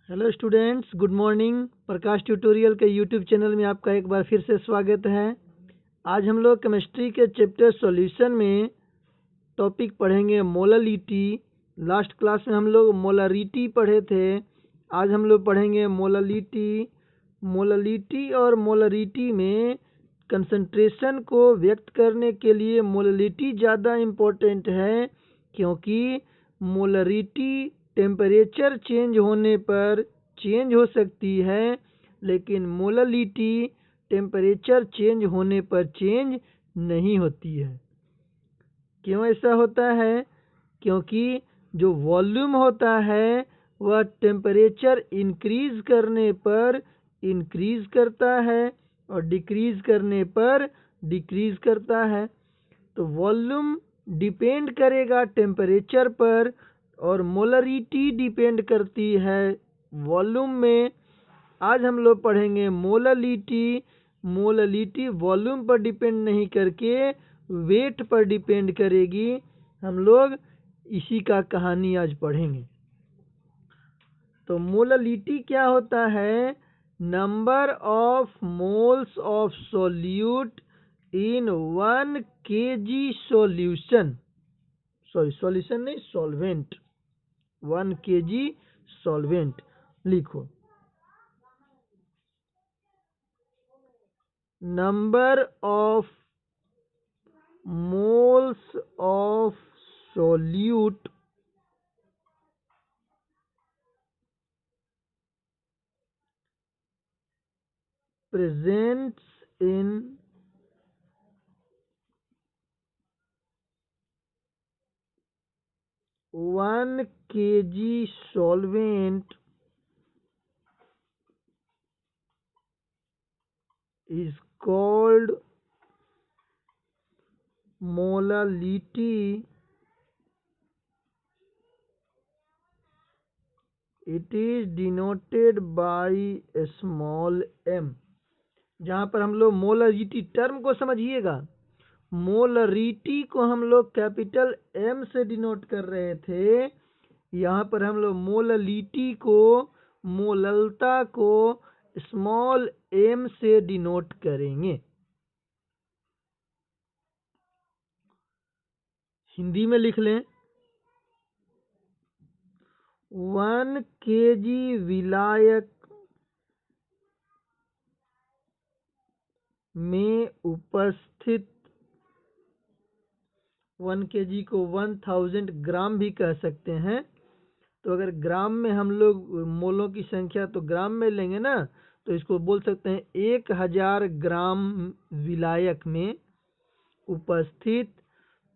Hello students, good morning. Prakash tutorial के YouTube channel में आपका एक बार फिर से स्वागत है। आज हम लोग केमिस्ट्री के चैप्टर सॉल्यूशन में टॉपिक पढ़ेंगे मोललिटी। लास्ट क्लास में हम लोग मोलरिटी पढ़े थे। आज हम लोग पढ़ेंगे मोललिटी। मोललिटी और मोलरिटी में कंसंट्रेशन को व्यक्त करने के लिए मोललिटी ज़्यादा इम्पोर्टेंट है, क्योंकि मोलरिटी टेम्परेचर चेंज होने पर चेंज हो सकती है, लेकिन मोललिटी टेम्परेचर चेंज होने पर चेंज नहीं होती है। क्यों ऐसा होता है? क्योंकि जो वॉल्यूम होता है वह टेम्परेचर इंक्रीज करने पर इंक्रीज करता है और डिक्रीज करने पर डिक्रीज करता है। तो वॉल्यूम डिपेंड करेगा टेम्परेचर पर और मोलरिटी डिपेंड करती है वॉल्यूम में। आज हम लोग पढ़ेंगे मोललिटी। मोललिटी वॉल्यूम पर डिपेंड नहीं करके वेट पर डिपेंड करेगी। हम लोग इसी का कहानी आज पढ़ेंगे। तो मोललिटी क्या होता है? Number of moles of solute in 1 kg solution. Solution नहीं, सॉल्वेंट। 1 kg सॉल्वेंट लिखो। Number of moles of solute presents in 1 kg solvent is called molality. It is denoted by small m। जहाँ पर हम लोग molarity term को समझिएगा, molarity को हम लोग कैपिटल एम से डिनोट कर रहे थे। यहाँ पर हम लोग मोललिटी को, मोललता को स्मॉल एम से डिनोट करेंगे। हिंदी में लिख लें। 1 kg विलायक में उपस्थित, 1 kg को 1000 ग्राम भी कह सकते हैं। तो अगर ग्राम में हम लोग मोलों की संख्या तो ग्राम में लेंगे ना, तो इसको बोल सकते हैं 1000 ग्राम विलायक में उपस्थित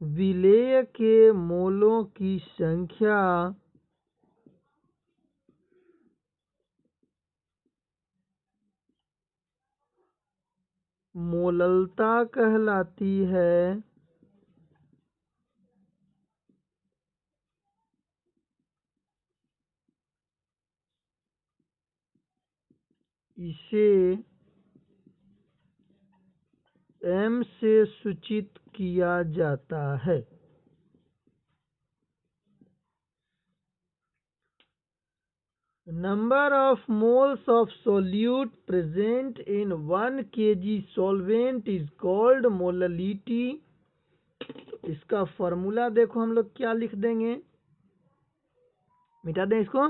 विलेय के मोलों की संख्या मोललता कहलाती है। इसे m से सूचित किया जाता है। Number of moles of solute present in 1 kg solvent is called molality. इसका फॉर्मूला देखो, हम लोग क्या लिख देंगे, मिटा दें इसको।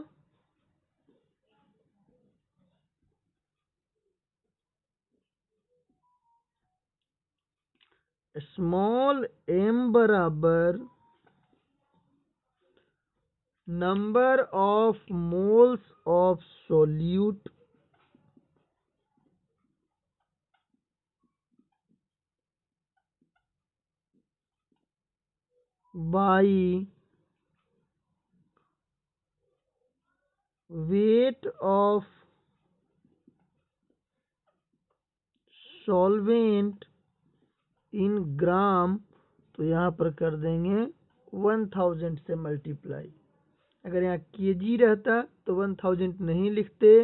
स्मॉल m बराबर number of moles of solute by weight of solvent in gram. तो यहाँ पर कर देंगे 1000 से मल्टीप्लाई। अगर यहाँ केजी रहता तो 1000 नहीं लिखते,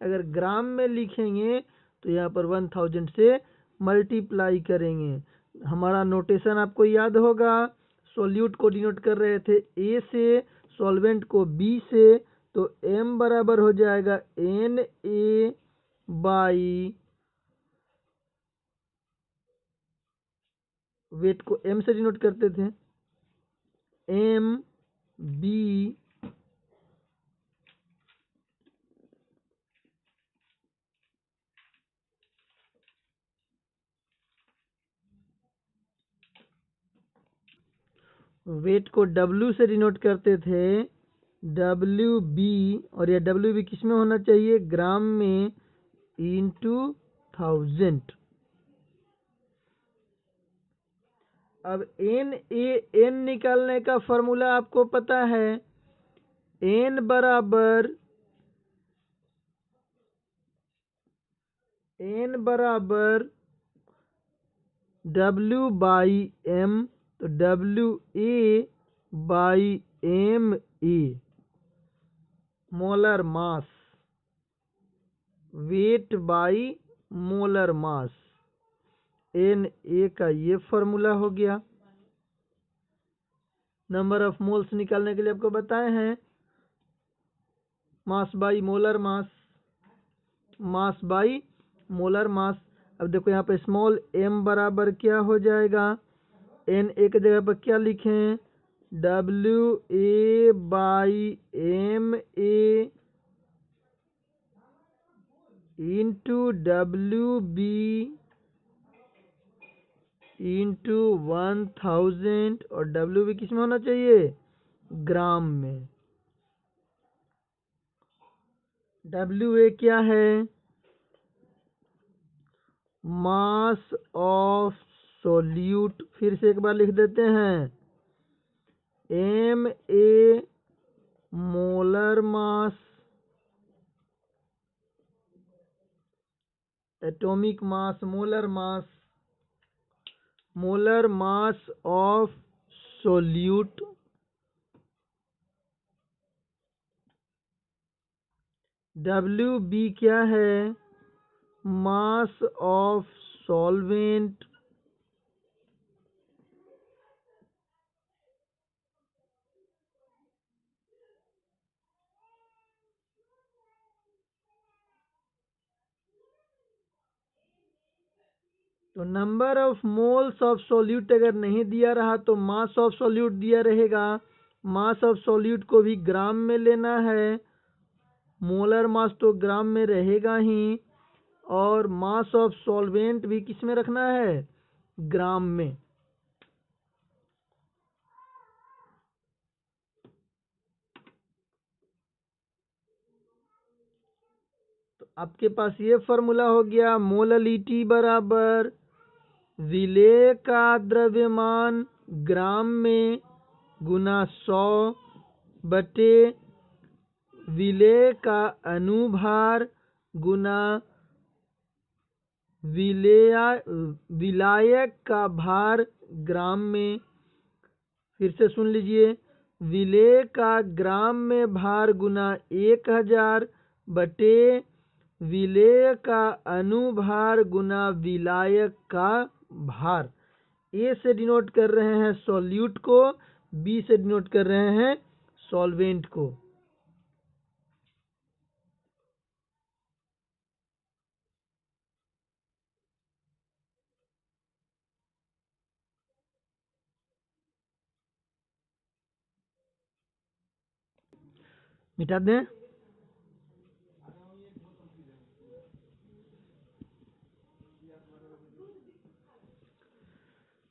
अगर ग्राम में लिखेंगे तो यहाँ पर 1000 से मल्टीप्लाई करेंगे। हमारा नोटेशन आपको याद होगा, सोल्यूट को डिनोट कर रहे थे ए से, सॉल्वेंट को बी से, तो m बराबर हो जाएगा Na बाई, वेट को m से डिनोट करते थे, m b वेट को W से डिनोट करते थे, WB, और यह WB किस में होना चाहिए, ग्राम में, इंटू 1000। अब n निकालने का फॉर्मूला आपको पता है, n बराबर W बाई m, तो WA by MA, molar mass, wait by molar mass, Na का ये फॉर्मूला हो गया। नंबर ऑफ मोल्स निकालने के लिए आपको बताए हैं, mass by molar mass, mass by molar मास। अब देखो यहाँ पे स्मॉल m बराबर क्या हो जाएगा, n एक जगह पर क्या लिखें, WA by MA into WB into 1000, और WB किस में होना चाहिए, ग्राम में। WA क्या है, मास ऑफ सोल्यूट। फिर से एक बार लिख देते हैं, MA molar mass, atomic mass, molar mass of solute. WB क्या है, मास ऑफ सॉल्वेंट। तो number of moles of solute अगर नहीं दिया रहा तो मास ऑफ सॉल्यूट दिया रहेगा, मास ऑफ सॉल्यूट को भी ग्राम में लेना है, मोलर मास तो ग्राम में रहेगा ही, और मास ऑफ सॉल्वेंट भी किस में रखना है, ग्राम में। तो आपके पास ये फॉर्मूला हो गया, मोललिटी बराबर विलेय का द्रव्यमान ग्राम में गुना 100 बटे विलेय का अनुभार गुना विलायक का भार ग्राम में। फिर से सुन लीजिए, विलेय का ग्राम में भार गुना 1000 बटे विलेय का अनुभार गुना विलायक का भार। ए से डिनोट कर रहे हैं सॉल्यूट को, बी से डिनोट कर रहे हैं सॉल्वेंट को। मिटा दें,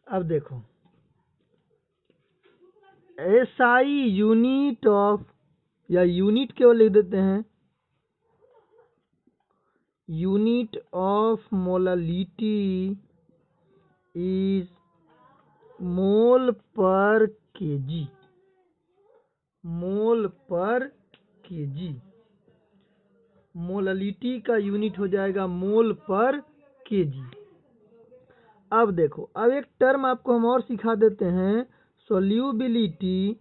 अब देखो, SI यूनिट ऑफ, या यूनिट केवल लिख देते हैं, unit of molality is mole per KG, mole per KG. Molality का यूनिट हो जाएगा मोल पर केजी। अब देखो, अब एक टर्म आपको हम और सिखा देते हैं, सोल्यूबिलिटी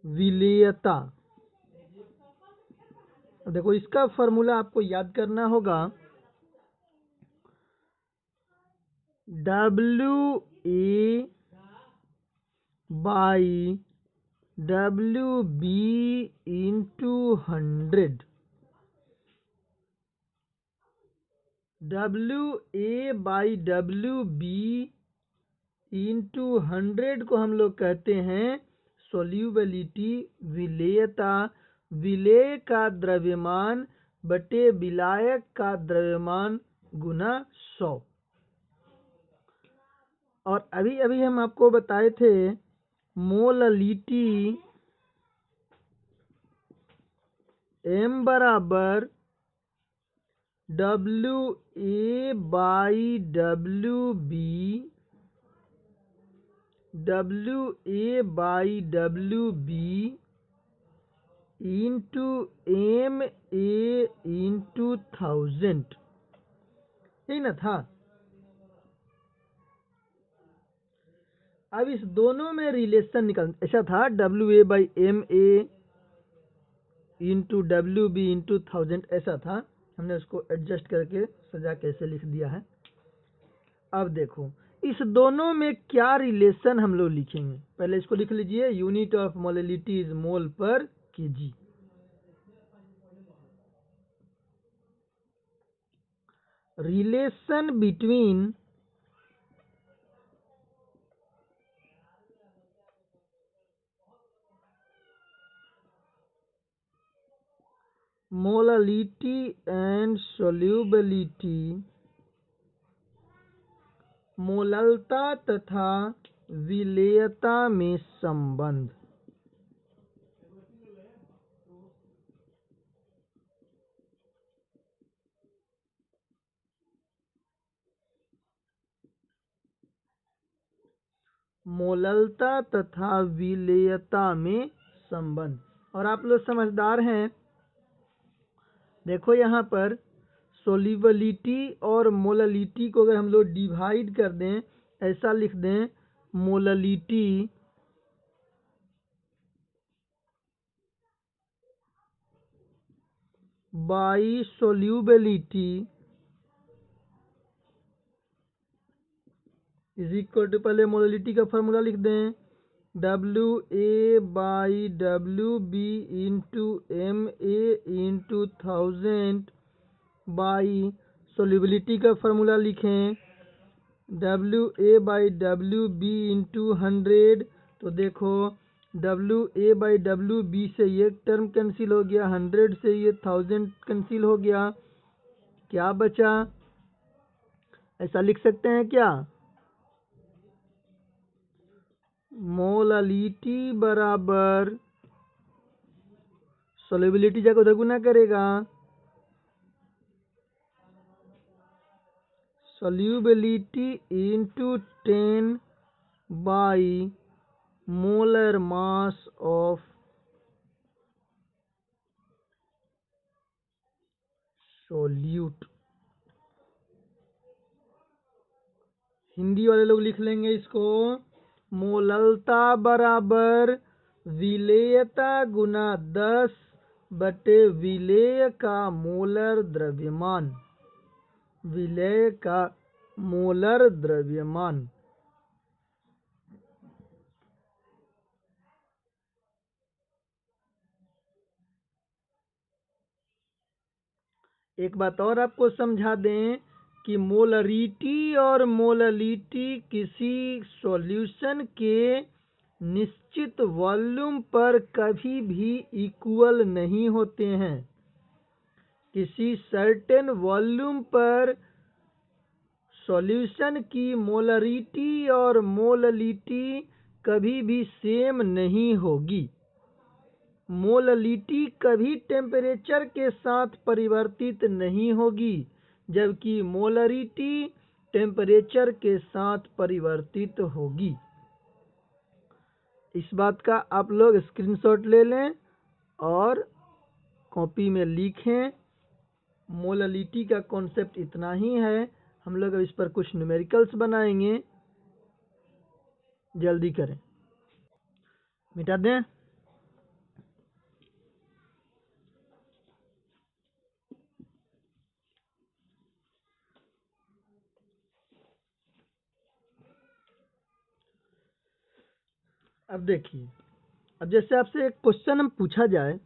विलेयता। देखो, इसका फॉर्मूला आपको याद करना होगा, WA by WB into 100। WA by WB into 100 को हम लोग कहते हैं सोल्यूबिलिटी, विलेयता। विलेय का द्रव्यमान बटे विलायक का द्रव्यमान गुना 100। और अभी अभी हम आपको बताए थे मोललिटी M बराबर WA by WB, WA by WB into MA into 1000, यही ना था। अब इस दोनों में रिलेशन निकल, ऐसा था WA by MA into WB into 1000, ऐसा था। हमने उसको एडजस्ट करके सजा कैसे लिख दिया है। अब देखो इस दोनों में क्या रिलेशन हम लोग लिखेंगे। पहले इसको लिख लीजिए, unit of molality is mole per kg. Relation between molality and solubility, मोललता तथा विलेयता में संबंध। मोललता तथा विलेयता में संबंध। और आप लोग समझदार हैं, देखो यहाँ पर सोल्यूबिलिटी और मोललिटी को अगर हम लोग डिवाइड कर दें, ऐसा लिख दें molality by solubility is equal to, पहले मोललिटी का फॉर्मूला लिख दें WA by WB into MA into 1000 by solubility का फॉर्मूला लिखें WA बाई WB इंटू 100। तो देखो WA बाई WB से ये टर्म कैंसिल हो गया, 100 से ये 1000 कैंसिल हो गया, क्या बचा, ऐसा लिख सकते हैं क्या, मोललिटी बराबर सोल्यूबिलिटी जाकर उधर गुना करेगा, solubility into 10 by molar mass of solute. Hindi वाले लोग लिख लेंगे इसको, मोललता बराबर विलेयता गुना 10 बटे विलेय का मोलर द्रव्यमान, विलेय का मोलर द्रव्यमान। एक बात और आपको समझा दें कि मोलरिटी और मोललिटी किसी सॉल्यूशन के निश्चित वॉल्यूम पर कभी भी इक्वल नहीं होते हैं। किसी सर्टेन वॉल्यूम पर सॉल्यूशन की मोलरिटी और मोललिटी कभी भी सेम नहीं होगी। मोललिटी कभी टेम्परेचर के साथ परिवर्तित नहीं होगी, जबकि मोलरिटी टेम्परेचर के साथ परिवर्तित होगी। इस बात का आप लोग स्क्रीनशॉट ले लें और कॉपी में लिखें। मोललिटी का कॉन्सेप्ट इतना ही है। हम लोग अब इस पर कुछ न्यूमेरिकल्स बनाएंगे, जल्दी करें, मिटा दें। अब देखिए, अब जैसे आपसे एक क्वेश्चन हम पूछा जाए,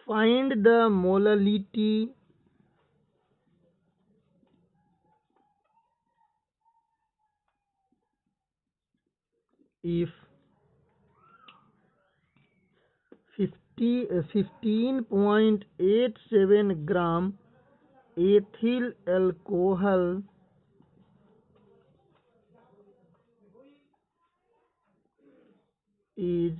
find the molality if 15.87 gram ethyl alcohol is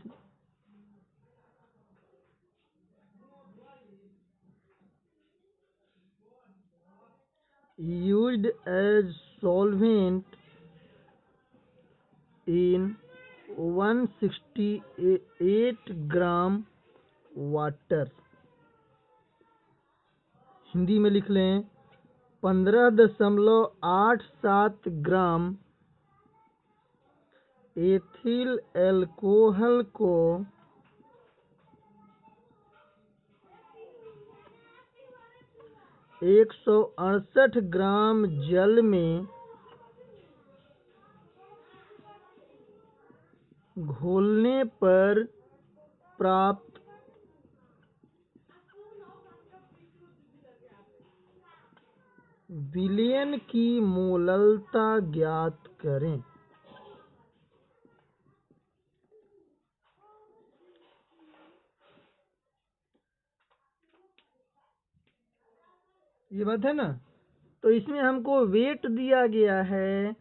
used as solvent in 168 gram water. Hindi में लिख लें, 15.87 ग्राम एथिल एल्कोहल को 168 ग्राम जल में घोलने पर प्राप्त विलयन की मोललता ज्ञात करें। ये बात है ना। तो इसमें हमको वेट दिया गया है,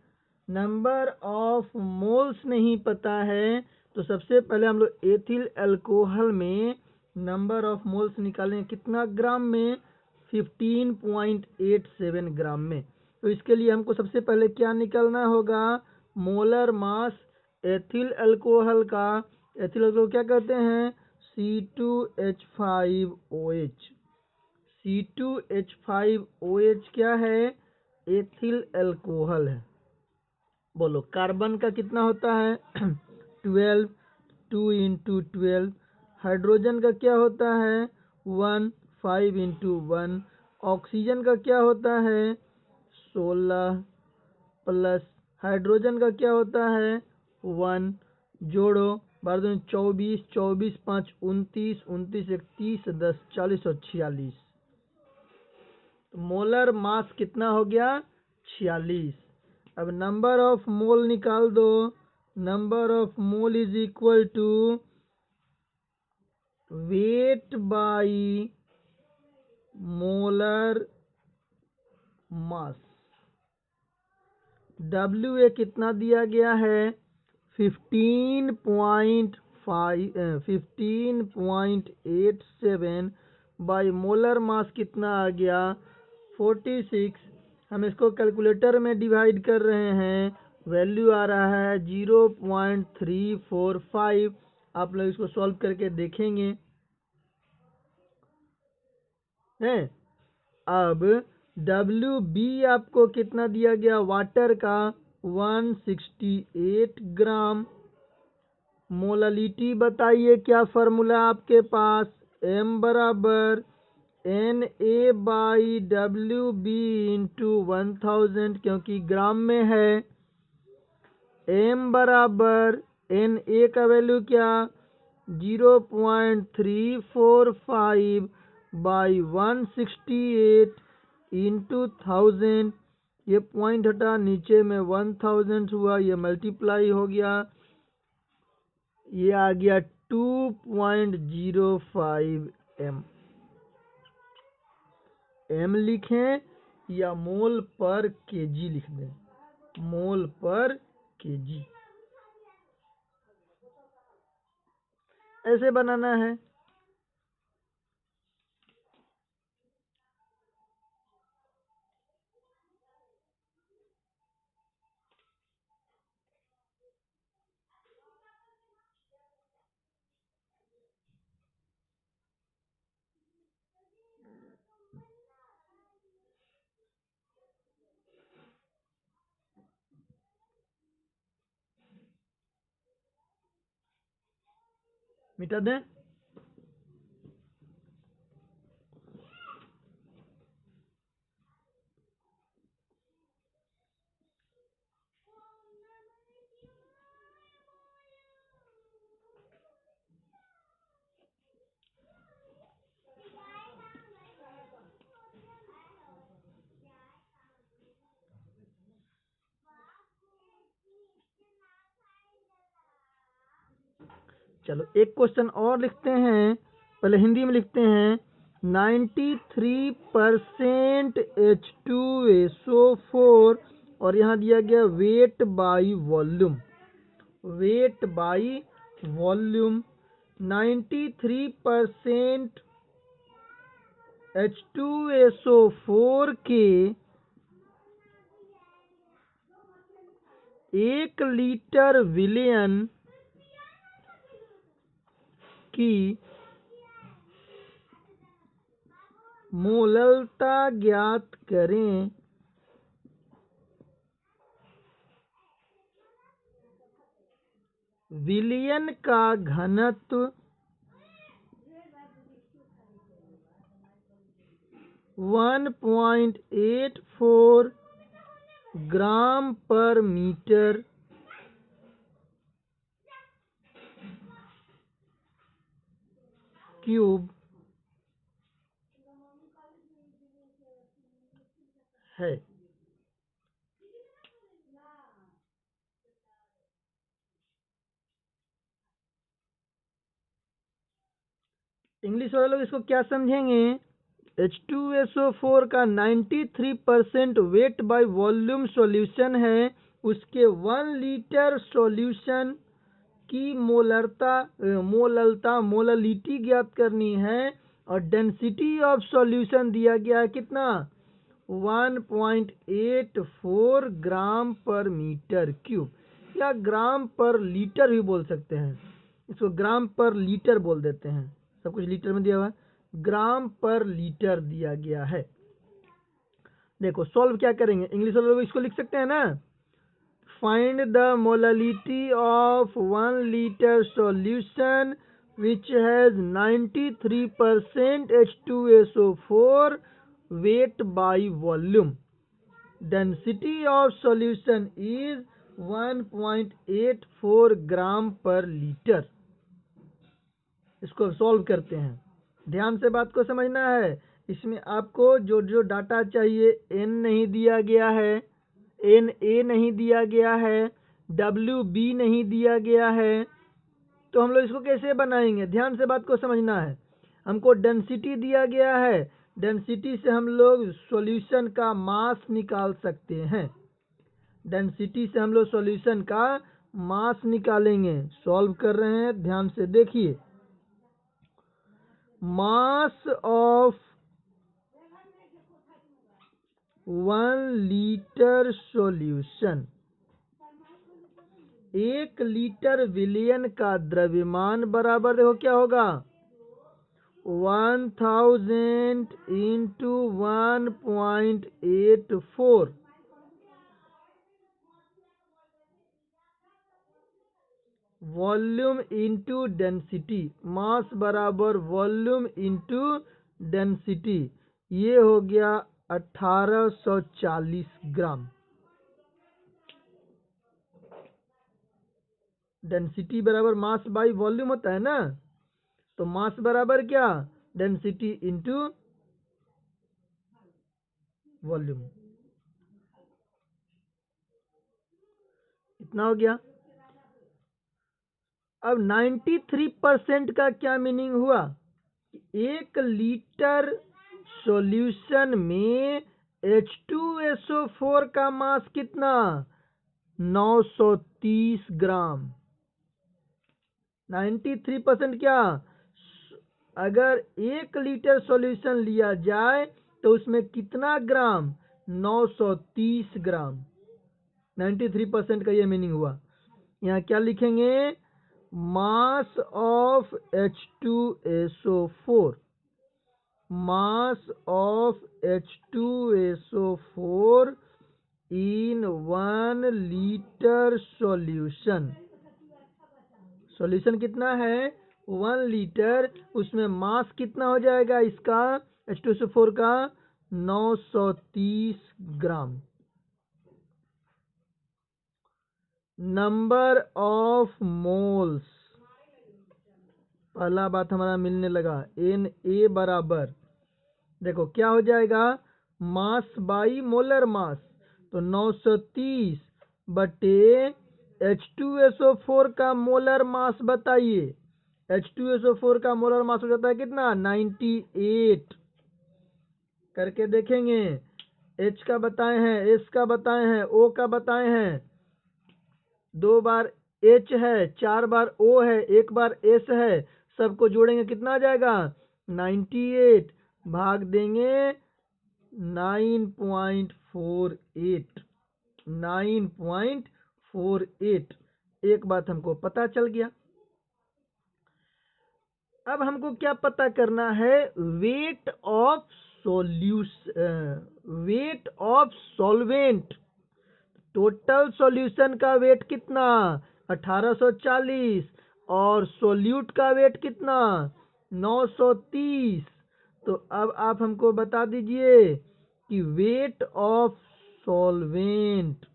नंबर ऑफ मोल्स नहीं पता है। तो सबसे पहले हम लोग एथिल अल्कोहल में नंबर ऑफ मोल्स निकालें, कितना ग्राम में, 15.87 ग्राम में। तो इसके लिए हमको सबसे पहले क्या निकालना होगा, मोलर मास एथिल अल्कोहल का। एथिल अल्कोहल क्या कहते हैं, C2H5OH। C2H5OH क्या है, एथिल अल्कोहल है। बोलो कार्बन का कितना होता है 12, 2 इंटू 12। हाइड्रोजन का क्या होता है 1, 5 इंटू 1। ऑक्सीजन का क्या होता है 16 प्लस हाइड्रोजन का क्या होता है 1, जोड़ो 12 24, 24 5 29, 29 1 30, 10 40 और 46। तो मोलर मास कितना हो गया 46। अब नंबर ऑफ मोल निकाल दो, number of mole is equal to weight by molar mass. W A कितना दिया गया है 15.87 बाई मोलर मास कितना आ गया 46। हम इसको कैलकुलेटर में डिवाइड कर रहे हैं, वैल्यू आ रहा है 0.345। आप लोग इसको सॉल्व करके देखेंगे हैं। अब WB आपको कितना दिया गया वाटर का 168 ग्राम। मोलालिटी बताइए क्या फार्मूला आपके पास, M बराबर Na/WB इंटू 1000, क्योंकि ग्राम में है। M बराबर Na का वैल्यू क्या 0.345 बाई 168 इंटू 1000। ये पॉइंट हटा, नीचे में 1000 हुआ, ये मल्टीप्लाई हो गया, ये आ गया 2.05 M। M लिखें या मोल पर केजी लिख दें, मोल पर केजी ऐसे बनाना है। मिटा दें। चलो एक क्वेश्चन और लिखते हैं, पहले हिंदी में लिखते हैं। 93% H2SO4 और यहाँ दिया गया weight by volume. Weight by volume 93% H2SO4 के 1 लीटर विलयन की मोललता ज्ञात करें। विलयन का घनत्व 1.84 ग्राम पर मीटर क्यूब है। इंग्लिश वाले लोग इसको क्या समझेंगे? H2SO4 का 93% वेट बाय वॉल्यूम सॉल्यूशन है, उसके 1 लीटर सॉल्यूशन की मोललिटी ज्ञात करनी है और डेंसिटी ऑफ सॉल्यूशन दिया गया है कितना? 1.84 ग्राम पर मीटर क्यूब, या ग्राम पर लीटर भी बोल सकते हैं, इसको ग्राम पर लीटर बोल देते हैं, सब कुछ लीटर में दिया हुआ है, ग्राम पर लीटर दिया गया है। देखो सॉल्व क्या करेंगे, इंग्लिश वाले लोग इसको लिख सकते हैं ना। Find the molality of 1 litre solution which has 93% H2SO4 weight by volume. Density of solution is 1.84 ग्राम पर लीटर। इसको सॉल्व करते हैं, ध्यान से बात को समझना है। इसमें आपको जो जो डाटा चाहिए, n नहीं दिया गया है, Na नहीं दिया गया है, Wb नहीं दिया गया है, तो हम लोग इसको कैसे बनाएंगे? ध्यान से बात को समझना है। हमको डेंसिटी दिया गया है, डेंसिटी से हम लोग सॉल्यूशन का मास निकाल सकते हैं, डेंसिटी से हम लोग सॉल्यूशन का मास निकालेंगे। सॉल्व कर रहे हैं, ध्यान से देखिए। Mass of 1 litre solution, 1 litre विलयन का द्रव्यमान बराबर देखो क्या होगा? 1000 इंटू 1.84 वॉल्यूम इंटू डेंसिटी, मास बराबर वॉल्यूम इंटू डेंसिटी, ये हो गया 1840 ग्राम। डेंसिटी बराबर मास बाई वॉल्यूम होता है ना, तो मास बराबर क्या? डेंसिटी इंटू वॉल्यूम, इतना हो गया। अब 93% का क्या मीनिंग हुआ? 1 लीटर सॉल्यूशन में H2SO4 का मास कितना? 930 ग्राम। 93% क्या? अगर 1 लीटर सॉल्यूशन लिया जाए तो उसमें कितना ग्राम? 930 ग्राम। 93% का ये मीनिंग हुआ। यहाँ क्या लिखेंगे? Mass of H2SO4, mass of H2SO4 in 1 litre solution. Solution कितना है? 1 लीटर, उसमें मास कितना हो जाएगा इसका H2SO4 का 930 ग्राम। नंबर ऑफ मोल्स, पहला बात हमारा मिलने लगा। Na बराबर, देखो क्या हो जाएगा, मास बाई मोलर मास, तो 930 बटे H2SO4 का मोलर मास बताइए। H2SO4 का मोलर मास हो जाता है कितना, 98। करके देखेंगे। H का बताए हैं, S का बताए हैं, O का बताए हैं। 2 बार H है, 4 बार O है, 1 बार S है, सबको जोड़ेंगे कितना आ जाएगा, 98 भाग देंगे 9.48। 9.48। एक बात हमको पता चल गया। अब हमको क्या पता करना है, weight of weight of solvent. Total solution का वेट कितना, 1840, और सोल्यूट का वेट कितना, 930। तो अब आप हमको बता दीजिए कि वेट ऑफ सॉल्वेंट,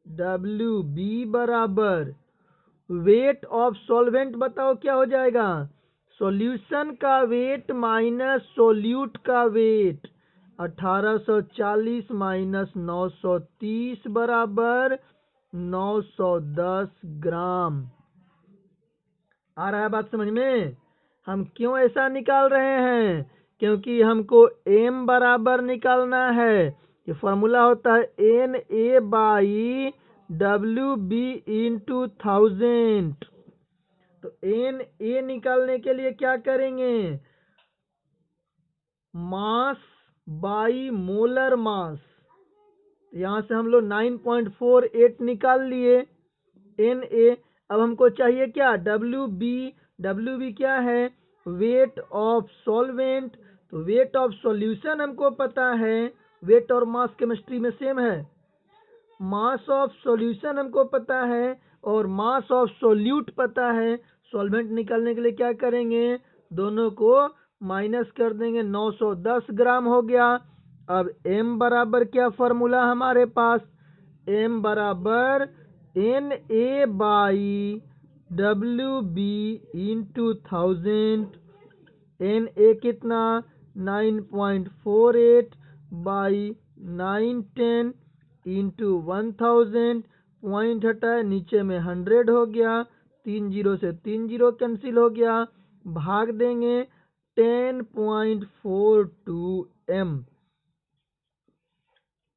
WB बराबर वेट ऑफ सॉल्वेंट, बताओ क्या हो जाएगा, सॉल्यूशन का वेट माइनस सोल्यूट का वेट। 1840 माइनस 930 बराबर 910 ग्राम। आ रहा है बात समझ में। हम क्यों ऐसा निकाल रहे हैं, क्योंकि हमको m बराबर निकालना है। ये फॉर्मूला होता है Na बाई WB इंटू 1000। तो Na निकालने के लिए क्या करेंगे, मास बाई मोलर मास। यहाँ से हम लोग 9.48 निकाल लिए Na। अब हमको चाहिए क्या, WB क्या है, वेट ऑफ सॉल्वेंट। तो वेट ऑफ सॉल्यूशन हमको पता है, वेट और मास केमिस्ट्री में सेम है। मास ऑफ सॉल्यूशन हमको पता है और मास ऑफ सोल्यूट पता है। सॉल्वेंट निकालने के लिए क्या करेंगे, दोनों को माइनस कर देंगे, 910 ग्राम हो गया। अब m बराबर क्या फॉर्मूला हमारे पास, m बराबर Na by WB into 1000। Na कितना, 9.48 बाई 910 इंटू 1000। पॉइंट हटाए, नीचे में 100 हो गया, 3 जीरो से 3 जीरो कैंसिल हो गया, भाग देंगे 10.42 m।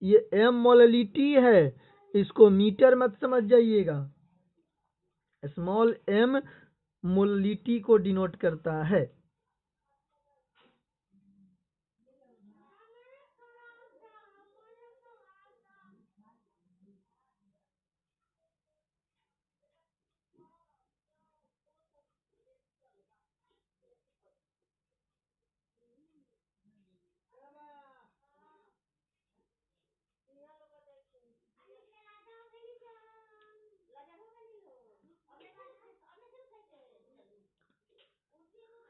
ये m मोललिटी है, इसको मीटर मत समझ जाइएगा। स्मॉल m मोललिटी को डिनोट करता है।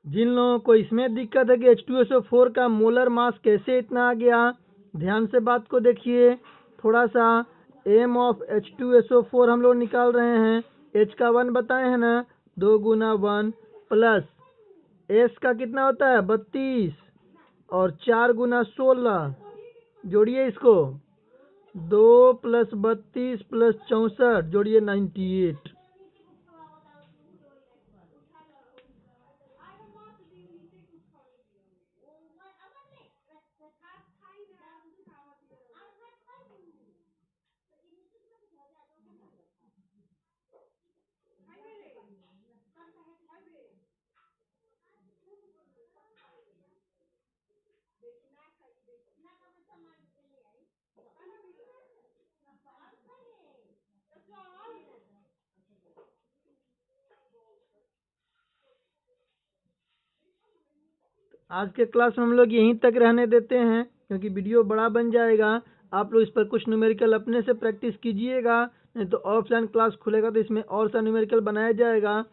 जिन लोगों को इसमें दिक्कत है कि H2SO4 का मोलर मास कैसे इतना आ गया, ध्यान से बात को देखिए थोड़ा सा। m ऑफ H2SO4 हम लोग निकाल रहे हैं, H का 1 बताए हैं ना, 2 गुना 1 प्लस S का कितना होता है 32 और 4 गुना 16, जोड़िए इसको, 2 प्लस 32 प्लस 64, जोड़िए 98। आज के क्लास में हम लोग यहीं तक रहने देते हैं, क्योंकि वीडियो बड़ा बन जाएगा। आप लोग इस पर कुछ न्यूमेरिकल अपने से प्रैक्टिस कीजिएगा, नहीं तो ऑफलाइन क्लास खुलेगा तो इसमें और सा न्यूमेरिकल बनाया जाएगा।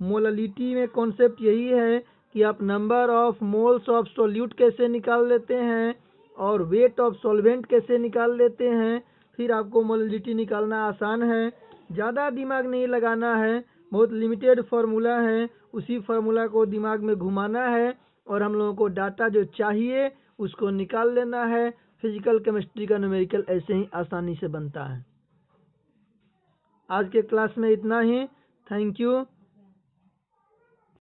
मोललिटी में कॉन्सेप्ट यही है कि आप number of moles of solute कैसे निकाल लेते हैं और वेट ऑफ सॉल्वेंट कैसे निकाल लेते हैं, फिर आपको मोललिटी निकालना आसान है, ज़्यादा दिमाग नहीं लगाना है, बहुत लिमिटेड फार्मूला है, उसी फार्मूला को दिमाग में घुमाना है और हम लोगों को डाटा जो चाहिए उसको निकाल लेना है। फिजिकल केमिस्ट्री का न्यूमेरिकल ऐसे ही आसानी से बनता है। आज के क्लास में इतना ही। Thank you.